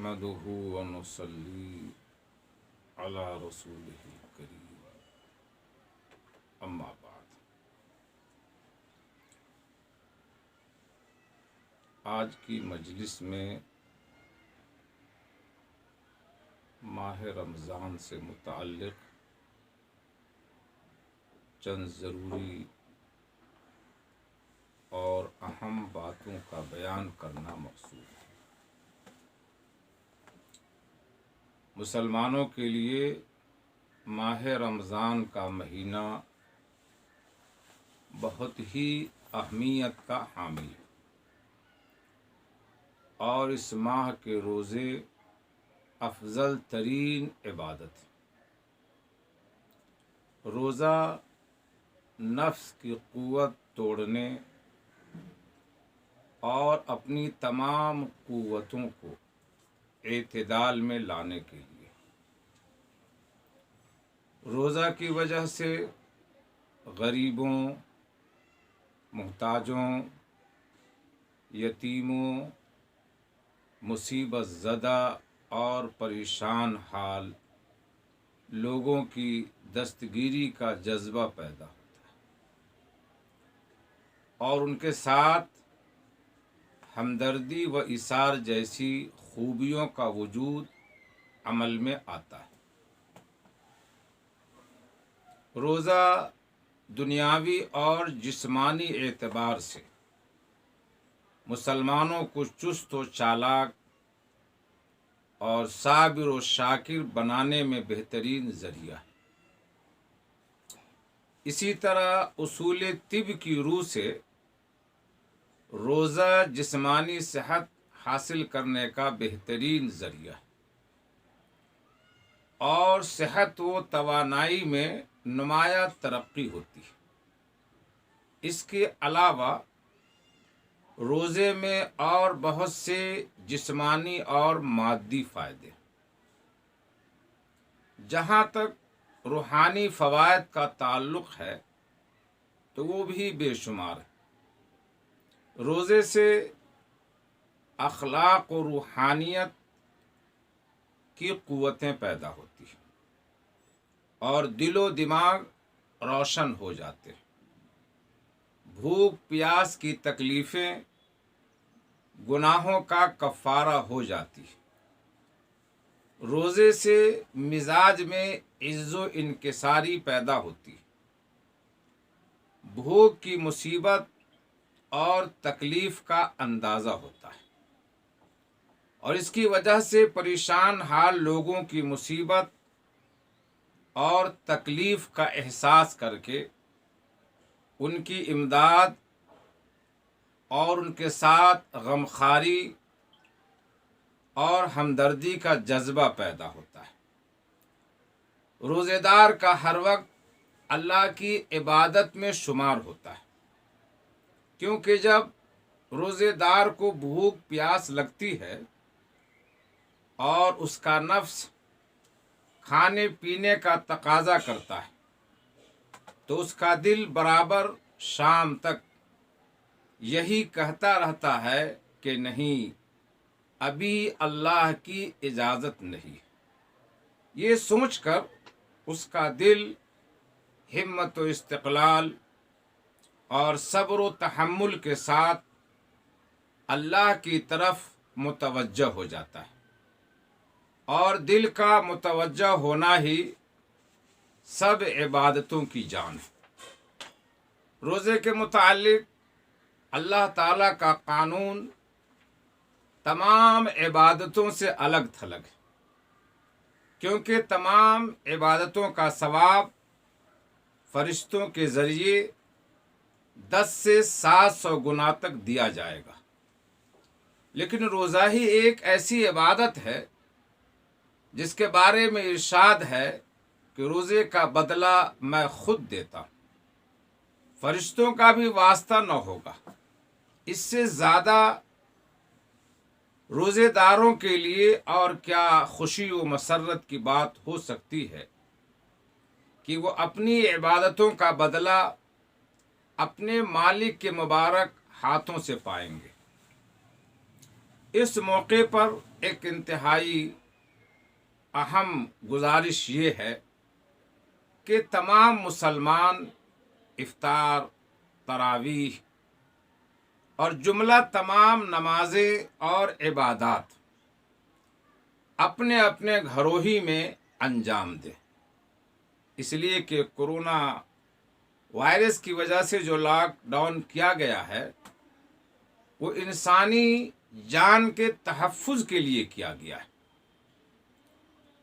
نحمده ونصلي على رسوله الكريم اما بعد۔ آج کی مجلس میں ماہ رمضان سے متعلق چند ضروری اور اہم باتوں کا بیان کرنا مقصود ہے۔ مسلمانوں کے لیے ماہ رمضان کا مہینہ بہت ہی اہمیت کا حامل ہے، اور اس ماہ کے روزے افضل ترین عبادت ہے۔ روزہ نفس کی قوت توڑنے اور اپنی تمام قوتوں کو اعتدال میں لانے کے لیے، روزہ کی وجہ سے غریبوں، محتاجوں، یتیموں، مصیبت زدہ اور پریشان حال لوگوں کی دستگیری کا جذبہ پیدا ہوتا ہے، اور ان کے ساتھ ہمدردی و ایثار جیسی خوبیوں کا وجود عمل میں آتا ہے۔ روزہ دنیاوی اور جسمانی اعتبار سے مسلمانوں کو چست و چالاک اور صابر و شاکر بنانے میں بہترین ذریعہ ہے۔ اسی طرح اصول طب کی روح سے روزہ جسمانی صحت حاصل کرنے کا بہترین ذریعہ ہے، اور صحت و توانائی میں نمایاں ترقی ہوتی ہے۔ اس کے علاوہ روزے میں اور بہت سے جسمانی اور مادی فائدے، جہاں تک روحانی فوائد کا تعلق ہے تو وہ بھی بے شمار ہے۔ روزے سے اخلاق و روحانیت کی قوتیں پیدا ہوتی ہیں، اور دل و دماغ روشن ہو جاتے ہیں۔ بھوک پیاس کی تکلیفیں گناہوں کا کفارہ ہو جاتی ہیں۔ روزے سے مزاج میں عز و انکساری پیدا ہوتی ہے۔ بھوک کی مصیبت اور تکلیف کا اندازہ ہوتا ہے، اور اس کی وجہ سے پریشان حال لوگوں کی مصیبت اور تکلیف کا احساس کر کے ان کی امداد اور ان کے ساتھ غمخواری اور ہمدردی کا جذبہ پیدا ہوتا ہے۔ روزے دار کا ہر وقت اللہ کی عبادت میں شمار ہوتا ہے، کیونکہ جب روزے دار کو بھوک پیاس لگتی ہے اور اس کا نفس کھانے پینے کا تقاضا کرتا ہے، تو اس کا دل برابر شام تک یہی کہتا رہتا ہے کہ نہیں، ابھی اللہ کی اجازت نہیں۔ یہ سوچ کر اس کا دل ہمت و استقلال اور صبر و تحمل کے ساتھ اللہ کی طرف متوجہ ہو جاتا ہے، اور دل کا متوجہ ہونا ہی سب عبادتوں کی جان ہے۔ روزے کے متعلق اللہ تعالیٰ کا قانون تمام عبادتوں سے الگ تھلگ ہے، کیونکہ تمام عبادتوں کا ثواب فرشتوں کے ذریعے 10 سے 700 گنا تک دیا جائے گا، لیکن روزہ ہی ایک ایسی عبادت ہے جس کے بارے میں ارشاد ہے کہ روزے کا بدلہ میں خود دیتا ہوں، فرشتوں کا بھی واسطہ نہ ہوگا۔ اس سے زیادہ روزے داروں کے لیے اور کیا خوشی و مسرت کی بات ہو سکتی ہے کہ وہ اپنی عبادتوں کا بدلہ اپنے مالک کے مبارک ہاتھوں سے پائیں گے۔ اس موقع پر ایک انتہائی اہم گزارش یہ ہے کہ تمام مسلمان افطار، تراویح اور جملہ تمام نمازیں اور عبادات اپنے اپنے گھروں ہی میں انجام دیں، اس لیے کہ کورونا وائرس کی وجہ سے جو لاک ڈاؤن کیا گیا ہے وہ انسانی جان کے تحفظ کے لیے کیا گیا ہے،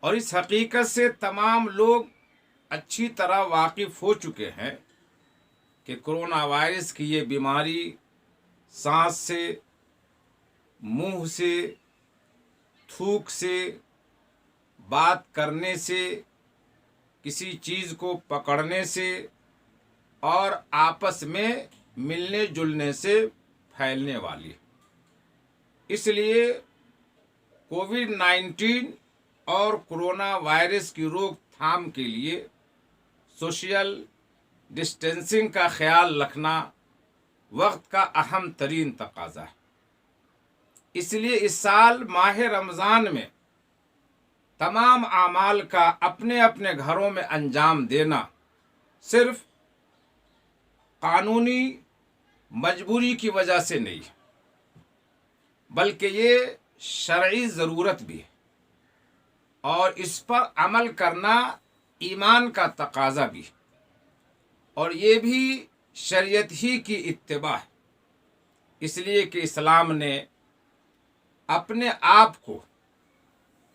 اور اس حقیقت سے تمام لوگ اچھی طرح واقف ہو چکے ہیں کہ کورونا وائرس کی یہ بیماری سانس سے، منہ سے، تھوک سے، بات کرنے سے، کسی چیز کو پکڑنے سے اور آپس میں ملنے جلنے سے پھیلنے والی ہے۔ اس لیے کووڈ-19 اور کورونا وائرس کی روک تھام کے لیے سوشل ڈسٹینسنگ کا خیال رکھنا وقت کا اہم ترین تقاضا ہے۔ اس لیے اس سال ماہ رمضان میں تمام اعمال کا اپنے اپنے گھروں میں انجام دینا صرف قانونی مجبوری کی وجہ سے نہیں ہے، بلکہ یہ شرعی ضرورت بھی ہے، اور اس پر عمل کرنا ایمان کا تقاضا بھی ہے، اور یہ بھی شریعت ہی کی اتباع ہے، اس لیے کہ اسلام نے اپنے آپ کو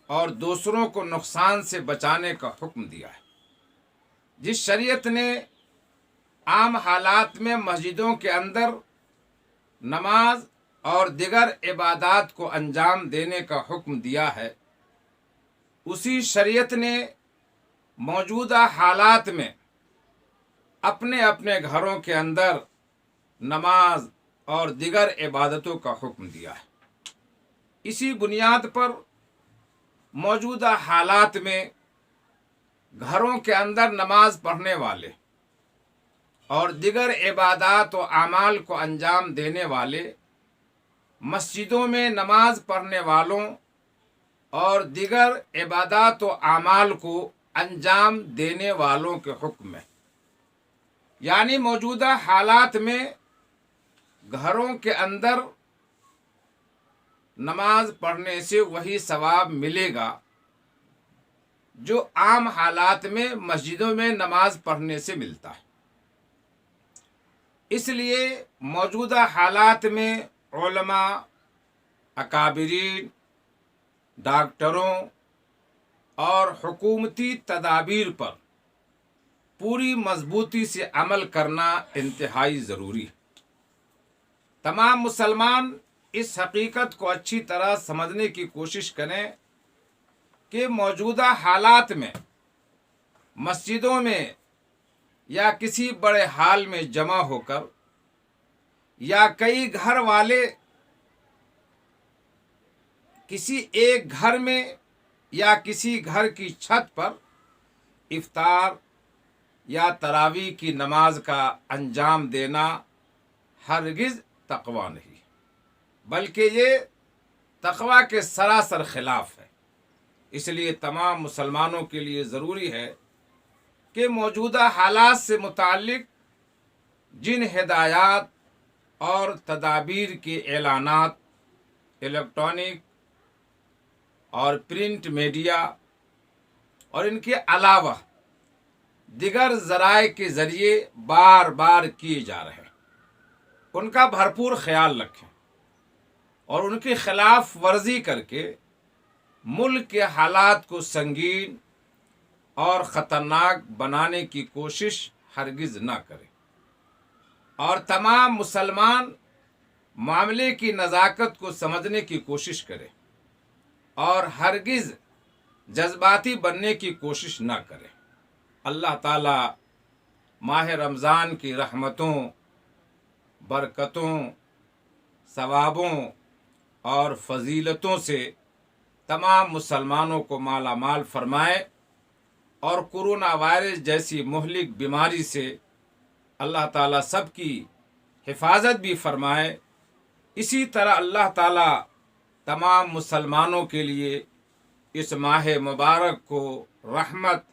اور دوسروں کو نقصان سے بچانے کا حکم دیا ہے۔ جس شریعت نے عام حالات میں مسجدوں کے اندر نماز اور دیگر عبادات کو انجام دینے کا حکم دیا ہے، اسی شریعت نے موجودہ حالات میں اپنے اپنے گھروں کے اندر نماز اور دیگر عبادتوں کا حکم دیا ہے۔ اسی بنیاد پر موجودہ حالات میں گھروں کے اندر نماز پڑھنے والے اور دیگر عبادات و اعمال کو انجام دینے والے، مسجدوں میں نماز پڑھنے والوں اور دیگر عبادات و اعمال کو انجام دینے والوں کے حکم میں، یعنی موجودہ حالات میں گھروں کے اندر نماز پڑھنے سے وہی ثواب ملے گا جو عام حالات میں مسجدوں میں نماز پڑھنے سے ملتا ہے۔ اس لیے موجودہ حالات میں علماء، اکابرین، ڈاکٹروں اور حکومتی تدابیر پر پوری مضبوطی سے عمل کرنا انتہائی ضروری ہے۔ تمام مسلمان اس حقیقت کو اچھی طرح سمجھنے کی کوشش کریں کہ موجودہ حالات میں مسجدوں میں یا کسی بڑے ہال میں جمع ہو کر یا کئی گھر والے کسی ایک گھر میں یا کسی گھر کی چھت پر افطار یا تراویح کی نماز کا انجام دینا ہرگز تقویٰ نہیں، بلکہ یہ تقویٰ کے سراسر خلاف ہے۔ اس لیے تمام مسلمانوں کے لیے ضروری ہے کہ موجودہ حالات سے متعلق جن ہدایات اور تدابیر کے اعلانات الیکٹرانک اور پرنٹ میڈیا اور ان کے علاوہ دیگر ذرائع کے ذریعے بار بار کیے جا رہے ہیں، ان کا بھرپور خیال رکھیں اور ان کی خلاف ورزی کر کے ملک کے حالات کو سنگین اور خطرناک بنانے کی کوشش ہرگز نہ کریں، اور تمام مسلمان معاملے کی نزاکت کو سمجھنے کی کوشش کریں اور ہرگز جذباتی بننے کی کوشش نہ کریں۔ اللہ تعالی ماہ رمضان کی رحمتوں، برکتوں، ثوابوں اور فضیلتوں سے تمام مسلمانوں کو مالا مال فرمائے، اور کورونا وائرس جیسی مہلک بیماری سے اللہ تعالیٰ سب کی حفاظت بھی فرمائے۔ اسی طرح اللہ تعالیٰ تمام مسلمانوں کے لیے اس ماہ مبارک کو رحمت،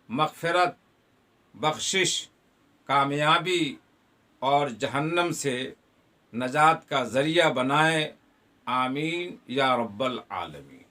مغفرت، بخشش، کامیابی اور جہنم سے نجات کا ذریعہ بنائے، آمین یا رب العالمین۔